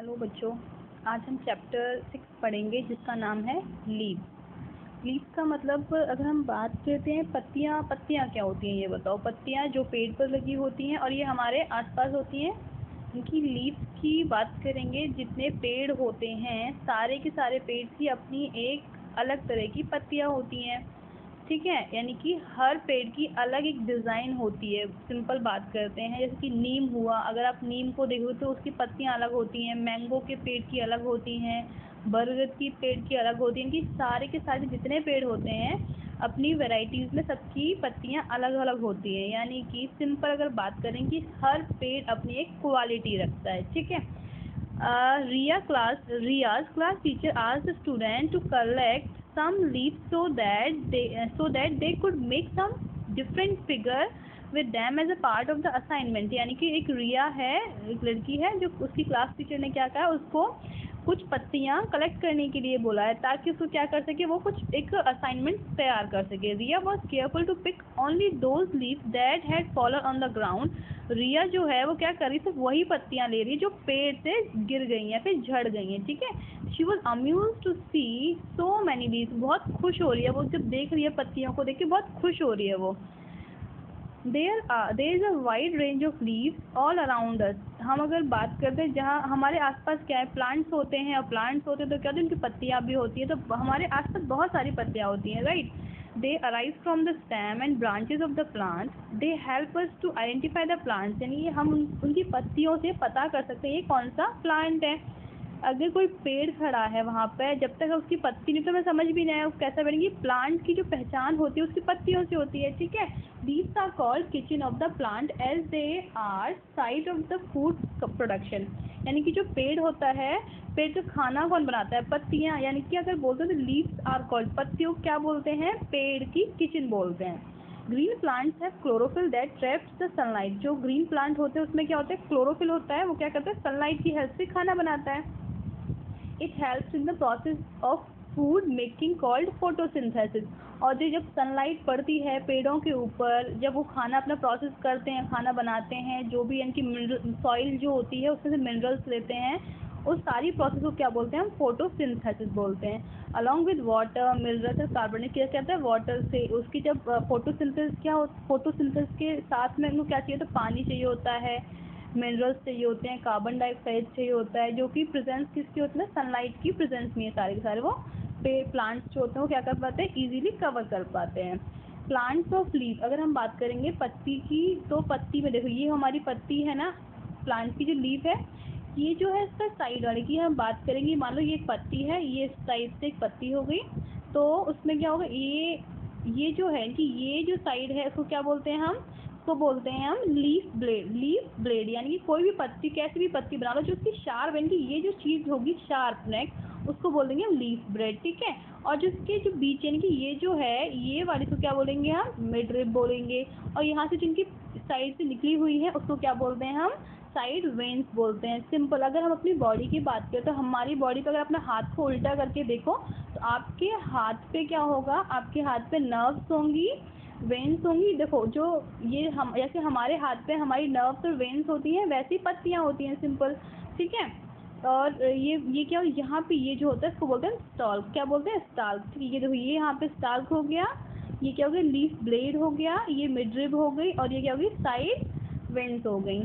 Hello बच्चों, आज हम चैप्टर 6 पढ़ेंगे जिसका नाम है लीव्स। लीव्स का मतलब अगर हम बात करते हैं पत्तियाँ क्या होती हैं ये बताओ। पत्तियाँ जो पेड़ पर लगी होती हैं और ये हमारे आसपास होती हैं, इनकी लीव्स की बात करेंगे। जितने पेड़ होते हैं सारे के सारे पेड़ की अपनी एक अलग तरह की पत्तियाँ होती हैं, ठीक है। यानी कि हर पेड़ की अलग एक डिज़ाइन होती है। सिंपल बात करते हैं, जैसे कि नीम हुआ, अगर आप नीम को देखो तो उसकी पत्तियां अलग होती हैं। मैंगो के पेड़ की अलग होती हैं, बरगद की पेड़ की अलग होती हैं। इनकी सारे के सारे जितने पेड़ होते हैं अपनी वैरायटीज़ में सबकी पत्तियां अलग अलग होती हैं। यानी कि सिंपल अगर बात करें कि हर पेड़ अपनी एक क्वालिटी रखता है, ठीक है। Ria's class teacher asked the student to collect some leaves so that they could make some different figure with them as a part of the assignment। यानी कि एक रिया है, एक लड़की है, जो उसकी क्लास टीचर ने क्या कहा, उसको कुछ पत्तियाँ कलेक्ट करने के लिए बोला है ताकि उसको क्या कर सके, वो कुछ एक असाइनमेंट तैयार कर सके। Riya was careful to pick only those leaves that had fallen on the ground. Riya जो है वो क्या कर रही, सिर्फ वही पत्तियाँ ले रही है जो पेड़ से गिर गई हैं, फिर झड़ गई हैं, ठीक है। She was amuse to see so many leaves. बहुत खुश हो रही है वो, जब देख रही है पत्तियों को देख के बहुत खुश हो रही है वो। there is a wide range of leaves all around us। हम अगर बात करते हैं जहाँ हमारे आसपास क्या है, प्लांट्स होते हैं, और प्लांट्स होते हैं तो क्या होती है, उनकी पत्तियाँ भी होती है। तो हमारे आसपास बहुत सारी पत्तियाँ होती हैं, right. they arise from the stem and branches of the plant। they help us to identify the plants। यानी हम उनकी पत्तियों से पता कर सकते हैं ये कौन सा प्लांट है। अगर कोई पेड़ खड़ा है वहाँ पे, जब तक उसकी पत्ती नहीं तो हमें समझ भी नहीं आया कैसा बनेगी। प्लांट की जो पहचान होती है उसकी पत्तियों से होती है, ठीक है। These are called kitchen of the plant as they are site of the food production। यानी कि जो पेड़ होता है, पेड़ का खाना कौन बनाता है, पत्तियाँ। यानी कि अगर बोलते हैं तो लीव्स आर कॉल्ड, पत्तियों क्या बोलते हैं, पेड़ की किचन बोलते हैं। Green plants have chlorophyll that traps the sunlight. जो ग्रीन प्लांट होते हैं उसमें क्या होता है, क्लोरोफिल होता है, वो क्या करता है, सनलाइट की हेल्प से खाना बनाता है। It helps in the process of food making called photosynthesis. और जो जब सनलाइट पड़ती है पेड़ों के ऊपर, जब वो खाना अपना प्रोसेस करते हैं, खाना बनाते हैं, जो भी इनकी मिनरल सॉइल जो होती है उसमें से मिनरल्स लेते हैं, उस सारी प्रोसेस को क्या बोलते हैं, हम फोटोसिंथेसिस बोलते हैं। अलॉन्ग विद वाटर, मिनरल्स और कार्बन क्या कहता है, वाटर से उसकी जब फोटोसिंथेसिस क्या हो, फोटोसिंथेसिस के साथ में उनको क्या चाहिए, तो पानी चाहिए होता है, मिनरल्स चाहिए होते हैं, कार्बन डाइऑक्साइड चाहिए होता है, जो कि प्रेजेंस किसकी होती है, सनलाइट की प्रेजेंस में है। सारे के सारे वो प्लांट्स जो होते हैं वो क्या कर पाते हैं, इजीली कवर कर पाते हैं। प्लांट्स ऑफ लीफ, अगर हम बात करेंगे पत्ती की, तो पत्ती में देखो ये हमारी पत्ती है ना, प्लांट की जो लीफ है, ये जो है इसका साइड वाले की हम बात करेंगे। मान लो ये एक पत्ती है, ये इस साइड से एक पत्ती हो गई, तो उसमें क्या होगा, ये जो है कि ये जो साइड है इसको क्या बोलते हैं हम, इसको बोलते हैं हम लीफ ब्लेड। लीफ ब्लेड यानी कि कोई भी पत्ती, कैसी भी पत्ती बना लो जो उसकी शार्प यानी कि ये जो चीज़ होगी शार्प नेक, उसको बोल देंगे हम लीफ ब्लेड, ठीक है। और जिसके जो बीच यानी कि ये जो है ये वाली को क्या बोलेंगे हम, मिड रिब बोलेंगे। और यहाँ से जिनकी साइड से निकली हुई है उसको क्या बोलते हैं हम, साइड वेन्स बोलते हैं। सिंपल अगर हम अपनी बॉडी की बात करें तो हमारी बॉडी पर अगर अपना हाथ को उल्टा करके देखो तो आपके हाथ पे क्या होगा, आपके हाथ पे नर्व्स होंगी, वेन्स होंगी। देखो जो ये हम जैसे हमारे हाथ पे हमारी नर्व्स और वेन्स होती हैं, वैसी पत्तियाँ होती हैं, सिंपल, ठीक है। और ये क्या, यहाँ पे ये जो होता है इसको बोलते हैं स्टॉल्क। क्या बोलते हैं, स्टाल्क, ठीक है। देखो ये यहाँ पे स्टाल्क हो गया, ये क्या हो गया, लीफ ब्लेड हो गया, ये मिडरिब हो गई, और ये क्या हो गई, साइड वेन्स हो गई।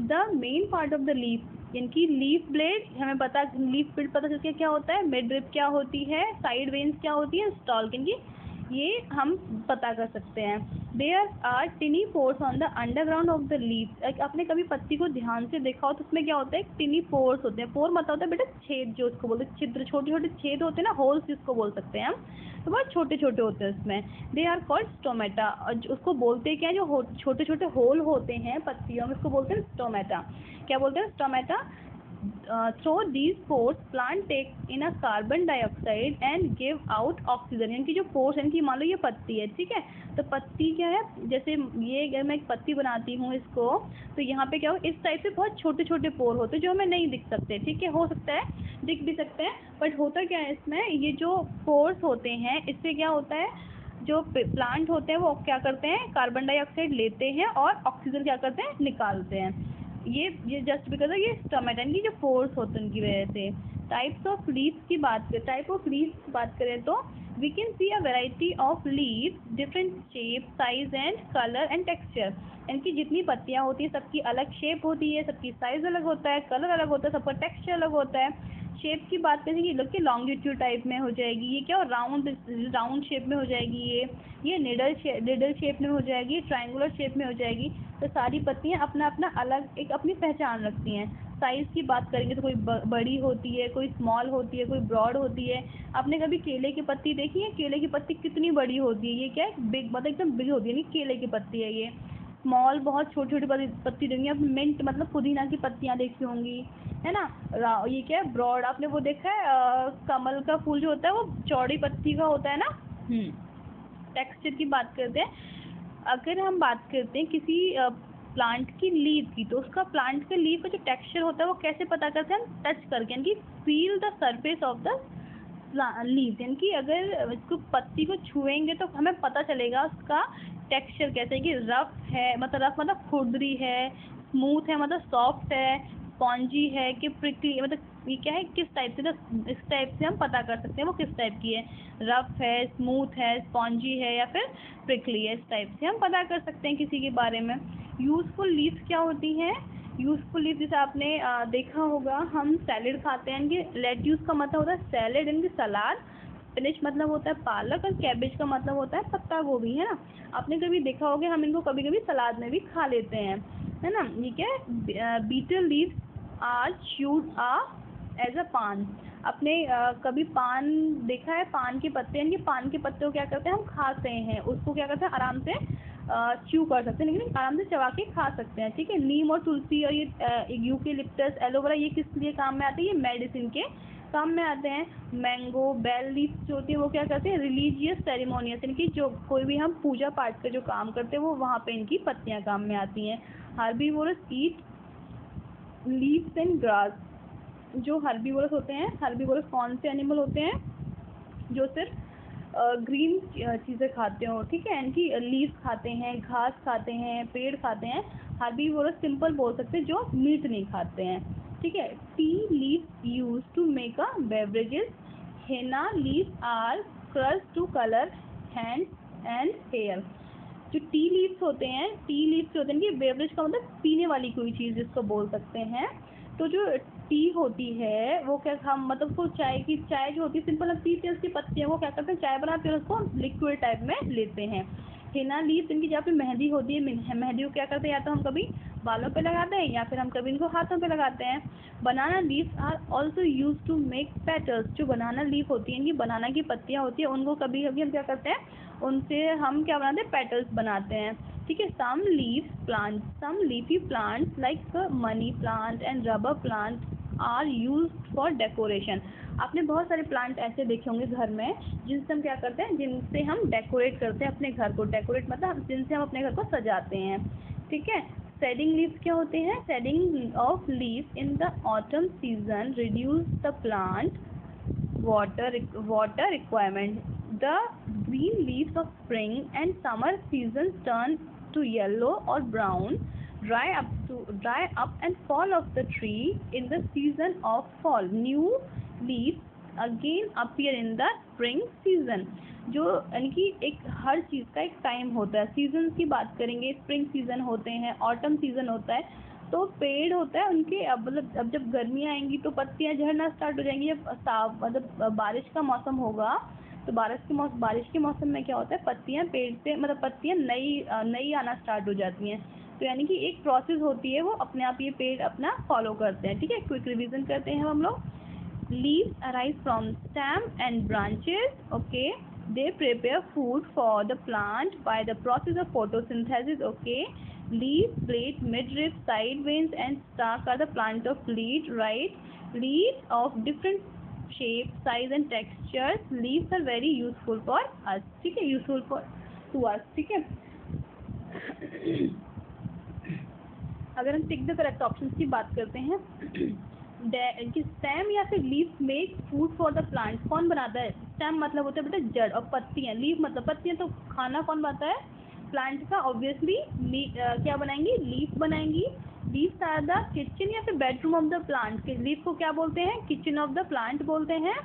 The main part of the leaf, यानी कि लीफ ब्लेड हमें पता, लीफ ब्लेड पता चल गया क्या होता है, मिड रिब क्या होती है, साइड वेन्स क्या होती है, स्टॉल्क, यानी ये हम पता कर सकते हैं। There are tiny pores on the underground of the leaf. आपने कभी पत्ती को ध्यान से देखा हो तो उसमें क्या होता है, टिनी पोर्स होते हैं। पोर मतलब होता है बेटा छेद, जो उसको बोलते हैं छिद्र, छोटे छोटे छेद होते हैं ना, होल्स जिसको बोल सकते हैं हम, तो बहुत छोटे छोटे होते हैं उसमें। They are called stomata. और उसको बोलते हैं क्या, जो छोटे छोटे होल होते हैं पत्तियों में, उसको बोलते हैं स्टोमेटा। क्या बोलते हैं, stomata. through these pores plant take in a carbon dioxide and give out oxygen। यानी कि जो pores यानी कि मान लो ये पत्ती है, ठीक है, तो पत्ती क्या है, जैसे ये अगर मैं एक पत्ती बनाती हूँ इसको, तो यहाँ पे क्या हो, इस टाइप से बहुत छोटे छोटे पोर होते हैं जो हमें नहीं दिख सकते, ठीक है। हो सकता है दिख भी सकते हैं, बट होता क्या है इसमें, ये जो पोर्स होते हैं इससे क्या होता है, जो प्लांट होते हैं वो क्या करते हैं, कार्बन डाइऑक्साइड लेते हैं और ऑक्सीजन क्या करते हैं, निकालते हैं। ये जस्ट बिकॉज ये स्टोमेटा की जो पोर्स होते हैं उनकी वजह से। टाइप्स ऑफ लीव्स की बात करें, टाइप ऑफ लीव्स की बात करें तो we can see a variety of leaves, different shape, size and colour and texture. इनकी जितनी पत्तियां होती है सबकी अलग शेप होती है, सबकी साइज अलग होता है, कलर अलग होता है, सबका टेक्सचर अलग होता है। शेप की बात करें ये लोग के लॉन्गिट्यूड टाइप में हो जाएगी, ये क्या राउंड शेप में हो जाएगी, ये निडल शेप में हो जाएगी, ट्रायंगुलर शेप में हो जाएगी। तो सारी पत्तियां अपना अपना अलग एक अपनी पहचान रखती हैं। साइज़ की बात करेंगे तो कोई बड़ी होती है, कोई स्मॉल होती है, कोई ब्रॉड होती है। आपने कभी केले की पत्ती देखी है? केले की पत्ती कितनी बड़ी होती है, ये क्या है बिग, मतलब एकदम बिग होती है, नहीं केले की पत्ती है ये। स्मॉल बहुत छोटी छोटी पत्ती देंगी आप, मिंट मतलब पुदीना की पत्तियां देखी होंगी, है ना। ये क्या है ब्रॉड, आपने वो देखा है कमल का फूल जो होता है वो चौड़ी पत्ती का होता है ना। टेक्सचर की बात करते हैं, अगर हम बात करते हैं किसी प्लांट की लीव की, तो उसका प्लांट के लीव का जो टेक्सचर होता है वो कैसे पता करते हैं? हम टच करके, यानी कि feel the surface of the leave, यानी कि अगर इसको पत्ती को छुएंगे तो हमें पता चलेगा उसका टेक्सचर कैसे है, कि रफ है मतलब खुरदरी है, स्मूथ है मतलब सॉफ्ट है, स्पॉन्जी है कि प्रिकली, मतलब ये क्या है किस टाइप से, तो इस टाइप से हम पता कर सकते हैं वो किस टाइप की है, रफ है, स्मूथ है, स्पॉन्जी है या फिर प्रिकली है। इस टाइप से हम पता कर सकते हैं किसी के बारे में। यूजफुल लीव्स क्या होती हैं? यूजफुल लीव जैसे आपने देखा होगा, हम सैलेड खाते हैं, इनके लेट्यूस का मतलब होता है सैलेड, इनकी सलाद, स्पिनच मतलब होता है पालक, और कैबेज का मतलब होता है पत्ता गोभी, है ना। आपने कभी देखा होगा हम इनको कभी कभी सलाद में भी खा लेते हैं, है ना। ये क्या है, betel leaves are chewed as a paan. आपने कभी पान देखा है? पान के पत्ते, यानी पान के पत्ते को क्या करते हैं हम खाते हैं, उसको क्या करते हैं आराम से च्यू कर सकते हैं, लेकिन आराम से चबा के खा सकते हैं, ठीक है। नीम और तुलसी और ये यूकेलिप्टस, एलोवेरा, ये किस लिए काम में आते हैं? ये मेडिसिन के काम में आते हैं। मैंगो, बेल लीफ जो होती है वो क्या करते हैं? रिलीजियस सेरेमोनियस, यानी कि जो कोई भी हम पूजा पाठ का जो काम करते हैं वो वहाँ पे इनकी पत्तियाँ काम में आती हैं। Herbivores eat leaves and grass. जो हर्बीवोरस होते हैं, हर्बीवोरस कौन से एनिमल होते हैं? जो सिर्फ ग्रीन चीज़ें खाते हो, ठीक है, इनकी लीव्स खाते हैं, घास खाते हैं, पेड़ खाते हैं। हर्बीवोरस सिंपल बोल सकते हैं जो मीट नहीं खाते हैं, ठीक है। Tea leaves use to make a beverages. Henna leaves are crushed to colour hands and hair. जो टी लीव्स होते हैं, कि बेवरेज का मतलब पीने वाली कोई चीज़ जिसको बोल सकते हैं। तो जो टी होती है वो क्या, हम मतलब उसको चाय जो होती है सिंपल हम पीते हैं, उसकी पत्तियों को क्या करते हैं चाय बनाते हैं और उसको लिक्विड टाइप में लेते हैं। हिना लीव्स, इनकी जहाँ पे मेहंदी होती है, मेहंदी को क्या करते हैं, या तो हम कभी बालों पे लगाते हैं या फिर हम कभी इनको हाथों पे लगाते हैं। Banana leaves are also use to make petals. जो बनाना लीफ होती है, इनकी बनाना की पत्तियाँ होती है, उनको कभी कभी हम क्या करते हैं, उनसे हम क्या बनाते हैं, पेटल्स बनाते हैं, ठीक है। Some leafy plants like money plant and rubber plant are used for decoration. आपने बहुत सारे प्लांट ऐसे देखे होंगे घर में जिनसे हम क्या करते हैं, जिनसे हम डेकोरेट करते हैं अपने घर को। डेकोरेट मतलब जिनसे हम अपने घर को सजाते हैं, ठीक है। शेडिंग लीव्स क्या होते हैं? Shedding of leaves in the autumn season reduce the plant water requirement. The green leaves of spring and summer seasons turn to yellow or brown, dry up and fall off the tree in the season of fall. New leaves again appear in the spring season. जो यानी कि एक हर चीज़ का एक time होता है। Season की बात करेंगे, स्प्रिंग सीजन होते हैं, ऑटम सीजन होता है। तो पेड़ होता है उनके, अब जब गर्मियाँ आएंगी तो पत्तियाँ झड़ना स्टार्ट हो जाएंगी। जब मतलब बारिश का मौसम होगा तो बारिश के मौसम में क्या होता है, पत्तियाँ पेड़ से मतलब पत्तियाँ नई आना स्टार्ट हो जाती हैं। तो यानी कि एक प्रोसेस होती है, वो अपने आप ये पेड़ अपना फॉलो करते हैं, ठीक है। क्विक रिवीजन करते हैं हम लोग। Leaves arise from stem and branches. Okay, they prepare food for the plant by the process of photosynthesis. Okay, leaves, blade, midrib, side veins and stalk are the plant of leaf. Right, leaves of different shape, size and textures. Leaves are very useful for us. ठीक है, useful for to us. ठीक है। अगर हम tick the correct option की बात करते हैं, स्टेम या फिर leaf make food for the plant. कौन बनाता है? स्टेम मतलब होता है बेटा जड़, और पत्तियां, लीफ मतलब पत्तियां, तो खाना कौन बनाता है? प्लांट का। ऑब्वियसली क्या बनाएंगी? लीफ बनाएंगी। लीव्स आर द किचन या फिर bedroom of the plant. Leave को क्या बोलते हैं? किचन ऑफ द प्लांट बोलते हैं।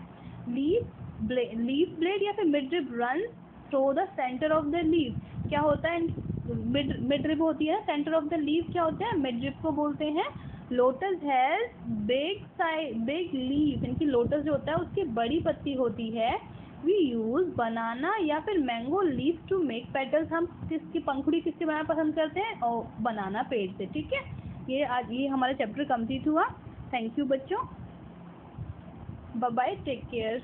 लीफ ब्लेड या फिर midrib run through the centre of the leave. क्या होता है? मिडरिब होती है, सेंटर ऑफ द लीव क्या होता है? मिडरिब को बोलते हैं। लोटस हैज बिग लीव, इनकी लोटस जो होता है उसकी बड़ी पत्ती होती है। वी यूज बनाना या फिर mango leaf to make petals. हम किसकी पंखुड़ी किससे बनाना पसंद करते हैं? और बनाना पेड़ से। ठीक है, ये आज ये हमारा चैप्टर कंप्लीट हुआ। थैंक यू बच्चों, बाय बाय, टेक केयर।